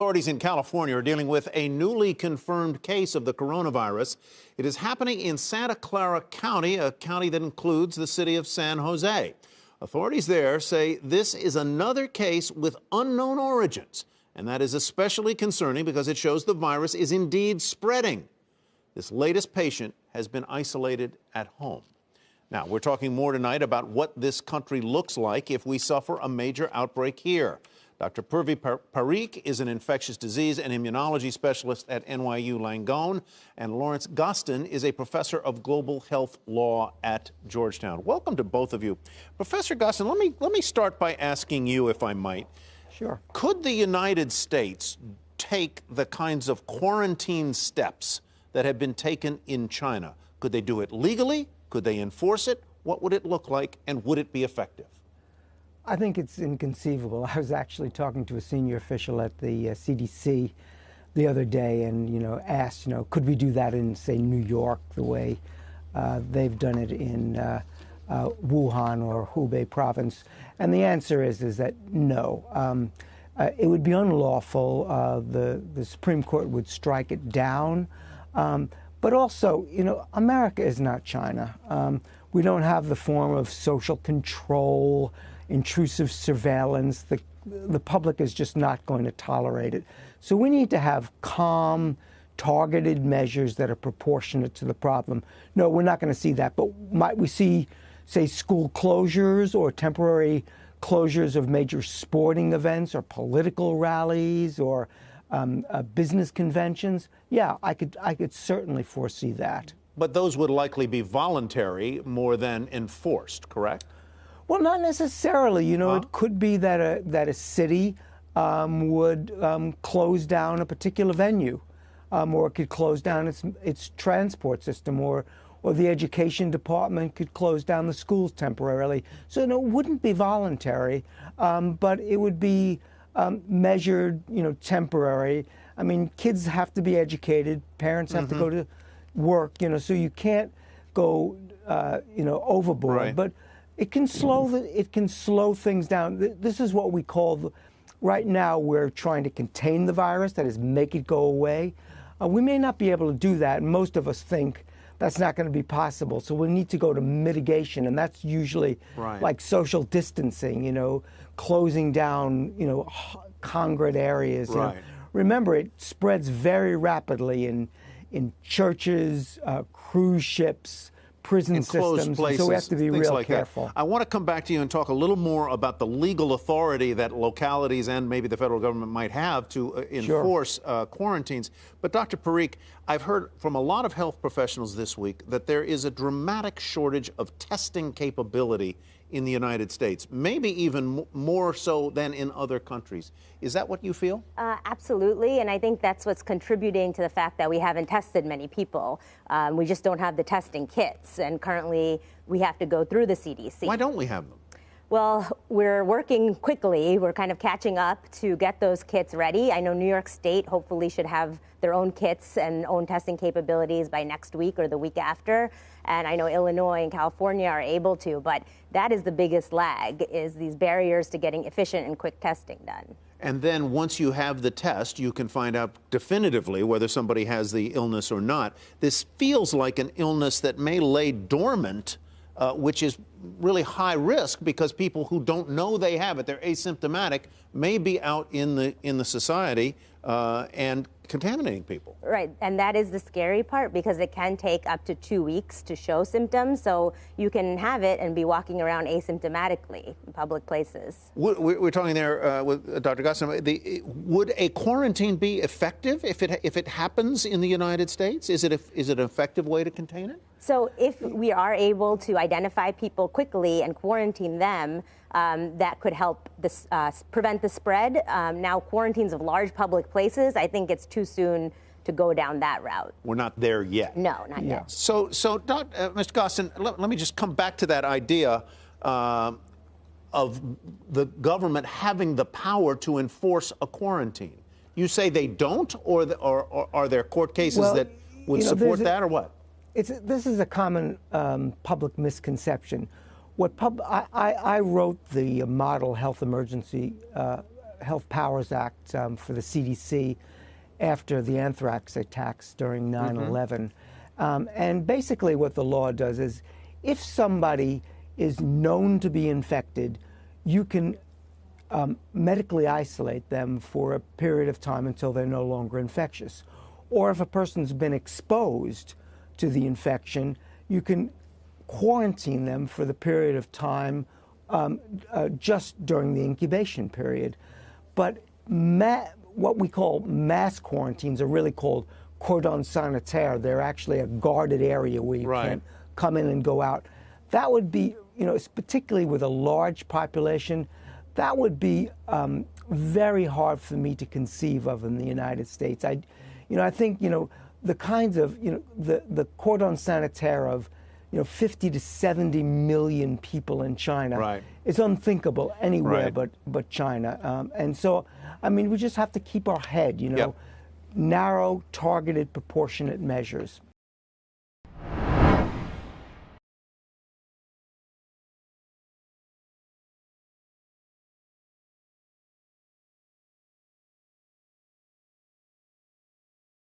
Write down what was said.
Authorities in California are dealing with a newly confirmed case of the coronavirus. It is happening in Santa Clara County, a county that includes the city of San Jose. Authorities there say this is another case with unknown origins, and that is especially concerning because it shows the virus is indeed spreading. This latest patient has been isolated at home. Now, we're talking more tonight about what this country looks like if we suffer a major outbreak here. Dr. Purvi Parikh is an infectious disease and immunology specialist at NYU Langone, and Lawrence Gostin is a professor of global health law at Georgetown. Welcome to both of you. Professor Gostin, let me start by asking you, if I might. Sure. Could the United States take the kinds of quarantine steps that have been taken in China? Could they do it legally? Could they enforce it? What would it look like, and would it be effective? I think it's inconceivable. I was actually talking to a senior official at the CDC the other day and, asked, could we do that in, say, New York the way they've done it in Wuhan or Hubei province? And the answer is that no. It would be unlawful. The Supreme Court would strike it down. But also, America is not China. We don't have the form of social control, intrusive surveillance. The public is just not going to tolerate it. So we need to have calm, targeted measures that are proportionate to the problem. No, we're not going to see that. But might we see, say, school closures or temporary closures of major sporting events or political rallies or business conventions? Yeah, I could certainly foresee that. But those would likely be voluntary more than enforced, correct? Well, not necessarily. It could be that a city would close down a particular venue, or it could close down its transport system, or the education department could close down the schools temporarily. So it wouldn't be voluntary, but it would be measured, temporary. I mean, kids have to be educated, parents have to go to work, so you can't go, overboard. Right. But it can slow things down. This is what we call right now we're trying to contain the virus, that is, make it go away. We may not be able to do that, and most of us think that's not going to be possible. So we need to go to mitigation, and that's usually like social distancing, closing down, congregate areas. Right. Remember, it spreads very rapidly in churches, cruise ships, prison systems, places, so we have to be real like careful. That. I want to come back to you and talk a little more about the legal authority that localities and maybe the federal government might have to enforce quarantines. But Dr. Parikh, I've heard from a lot of health professionals this week that there is a dramatic shortage of testing capability in the United States, maybe even more so than in other countries. Is that what you feel? Absolutely, and I think that's what's contributing to the fact that we haven't tested many people. We just don't have the testing kits, and currently we have to go through the CDC. Why don't we have them? Well, we're working quickly. We're kind of catching up to get those kits ready. I know New York State hopefully should have their own kits and own testing capabilities by next week or the week after. And I know Illinois and California are able to, but that is the biggest lag, is these barriers to getting efficient and quick testing done. And then once you have the test, you can find out definitively whether somebody has the illness or not. This feels like an illness that may lay dormant, which is really high risk because people who don't know they have it, they're asymptomatic, may be out in the society and contaminating people. Right, and that is the scary part because it can take up to 2 weeks to show symptoms, so you can have it and be walking around asymptomatically in public places. We're talking there with Dr. Gostin. Would a quarantine be effective if it happens in the United States? Is it an effective way to contain it? So if we are able to identify people quickly and quarantine them, that could help prevent the spread. Now, quarantines of large public places, I think it's too soon to go down that route. We're not there yet. No, not yet. So Mr. Gostin, let me just come back to that idea of the government having the power to enforce a quarantine. You say they don't, or are there court cases that would support that, or what? This is a common public misconception. I wrote the model health emergency Health Powers Act for the CDC after the anthrax attacks during 9/11. And basically what the law does is if somebody is known to be infected, you can medically isolate them for a period of time until they're no longer infectious. Or if a person's been exposed to the infection, you can quarantine them for the period of time just during the incubation period. But what we call mass quarantines are really called cordon sanitaire. They're actually a guarded area where you can't come in and go out. That would be, particularly with a large population, that would be very hard for me to conceive of in the United States. I think, the kinds of, the cordon sanitaire of, 50 to 70 million people in China is unthinkable anywhere but China. And so, we just have to keep our head, narrow, targeted, proportionate measures.